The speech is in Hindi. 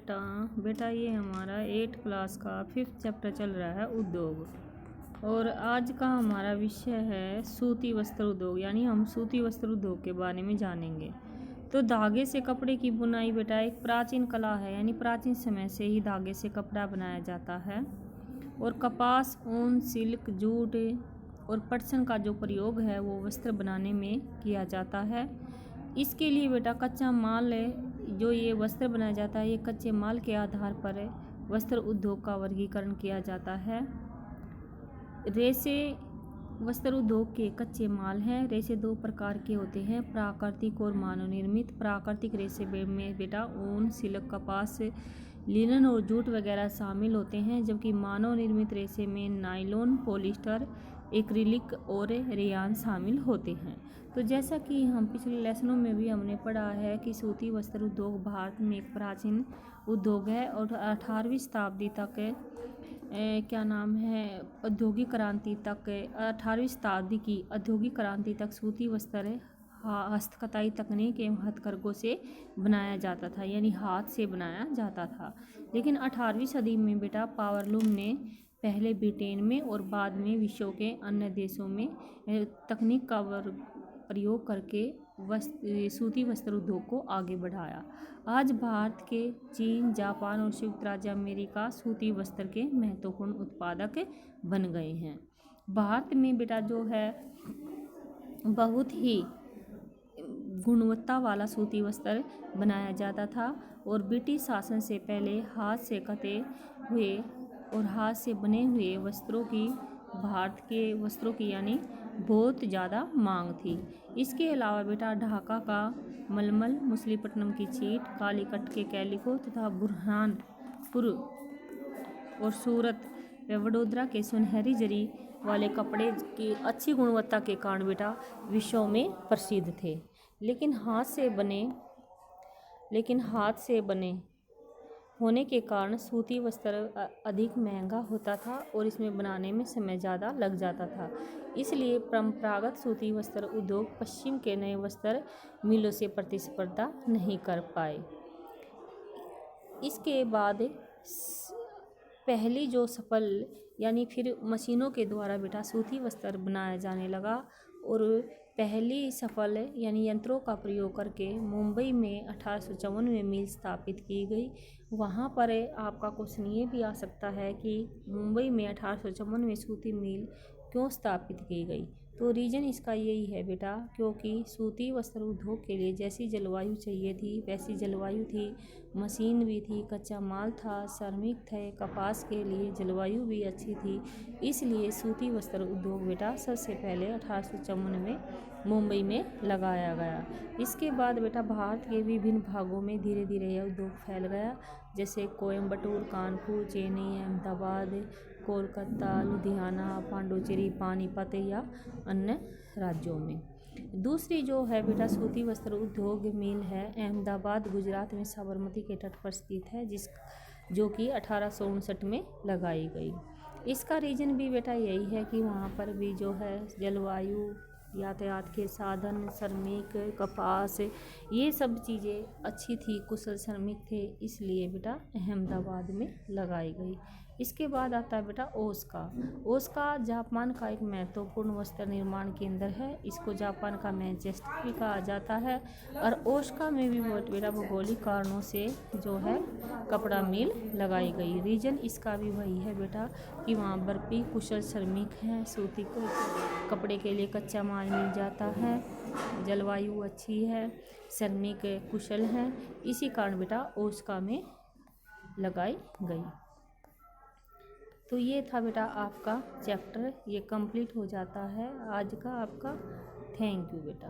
बेटा बेटा ये हमारा 8 क्लास का 5th चैप्टर चल रहा है उद्योग। और आज का हमारा विषय है सूती वस्त्र उद्योग, यानी हम सूती वस्त्र उद्योग के बारे में जानेंगे। तो धागे से कपड़े की बुनाई बेटा एक प्राचीन कला है, यानी प्राचीन समय से ही धागे से कपड़ा बनाया जाता है। और कपास, ऊन, सिल्क, जूट और पटसन का जो प्रयोग है वो वस्त्र बनाने में किया जाता है। इसके लिए बेटा कच्चा माल जो ये वस्त्र बनाया जाता है, ये कच्चे माल के आधार पर वस्त्र उद्योग का वर्गीकरण किया जाता है। रेशे वस्त्र उद्योग के कच्चे माल हैं। रेशे दो प्रकार के होते हैं, प्राकृतिक और मानव निर्मित। प्राकृतिक रेशे में बेटा ऊन, सिल्क, कपास, लिनन और जूट वगैरह शामिल होते हैं, जबकि मानव निर्मित रेशे में नायलॉन, पॉलिस्टर, एक्रिलिक और रेयान शामिल होते हैं। तो जैसा कि हम पिछले लेसनों में भी हमने पढ़ा है कि सूती वस्त्र उद्योग भारत में एक प्राचीन उद्योग है और 18वीं शताब्दी तक औद्योगिक क्रांति तक 18वीं शताब्दी की औद्योगिक क्रांति तक सूती वस्त्र हस्तकताई तकनीक एवं हथकरघों से बनाया जाता था, यानी हाथ से बनाया जाता था। लेकिन 18वीं सदी में बेटा पावरलूम ने पहले ब्रिटेन में और बाद में विश्व के अन्य देशों में तकनीक का प्रयोग करके सूती वस्त्र उद्योग को आगे बढ़ाया। आज भारत के चीन, जापान और संयुक्त राज्य अमेरिका सूती वस्त्र के महत्वपूर्ण उत्पादक बन गए हैं। भारत में बेटा जो है बहुत ही गुणवत्ता वाला सूती वस्त्र बनाया जाता था और ब्रिटिश शासन से पहले हाथ से कटे हुए और हाथ से बने हुए वस्त्रों की भारत के वस्त्रों की यानी बहुत ज़्यादा मांग थी। इसके अलावा बेटा ढाका का मलमल, मछलीपट्टनम की चीट, कालीकट के कैलिको तथा बुरहानपुर और सूरत व वडोदरा के सुनहरी जरी वाले कपड़े की अच्छी गुणवत्ता के कारण बेटा विश्व में प्रसिद्ध थे। लेकिन हाथ से बने होने के कारण सूती वस्त्र अधिक महंगा होता था और इसमें बनाने में समय ज़्यादा लग जाता था। इसलिए परंपरागत सूती वस्त्र उद्योग पश्चिम के नए वस्त्र मिलों से प्रतिस्पर्धा नहीं कर पाए। इसके बाद पहली जो सफल यानी फिर मशीनों के द्वारा बेटा सूती वस्त्र बनाया जाने लगा और पहली सफल यानी यंत्रों का प्रयोग करके मुंबई में 1854 में मिल स्थापित की गई। वहाँ पर आपका क्वेश्चन ये भी आ सकता है कि मुंबई में 1854 में सूती मिल क्यों स्थापित की गई। तो रीज़न इसका यही है बेटा, क्योंकि सूती वस्त्र उद्योग के लिए जैसी जलवायु चाहिए थी वैसी जलवायु थी, मशीन भी थी, कच्चा माल था, श्रमिक थे, कपास के लिए जलवायु भी अच्छी थी। इसलिए सूती वस्त्र उद्योग बेटा सबसे पहले 1854 में मुंबई में लगाया गया। इसके बाद बेटा भारत के विभिन्न भागों में धीरे धीरे यह उद्योग फैल गया, जैसे कोयम्बटूर, कानपुर, चेन्नई, अहमदाबाद, कोलकाता, लुधियाना, पांडुचेरी, पानीपत या अन्य राज्यों में। दूसरी जो है बेटा सूती वस्त्र उद्योग मिल है अहमदाबाद, गुजरात में साबरमती के तट पर स्थित है, जो कि 1859 में लगाई गई। इसका रीज़न भी बेटा यही है कि वहाँ पर भी जो है जलवायु, यातायात के साधन, श्रमिक, कपास, ये सब चीज़ें अच्छी थी, कुशल श्रमिक थे, इसलिए बेटा अहमदाबाद में लगाई गई। इसके बाद आता है बेटा ओसाका जापान का एक महत्वपूर्ण वस्त्र निर्माण केंद्र है। इसको जापान का मैनचेस्टर भी कहा जाता है। और ओसाका में भी बेटा भौगोलिक कारणों से जो है कपड़ा मिल लगाई गई। रीजन इसका भी वही है बेटा कि वहाँ बर्फी, कुशल श्रमिक हैं, सूती कपड़े के लिए कच्चा माल मिल जाता है, जलवायु अच्छी है, श्रमिक कुशल हैं, इसी कारण बेटा ओसाका में लगाई गई। तो ये था बेटा आपका चैप्टर, ये कंप्लीट हो जाता है आज का आपका। थैंक यू बेटा।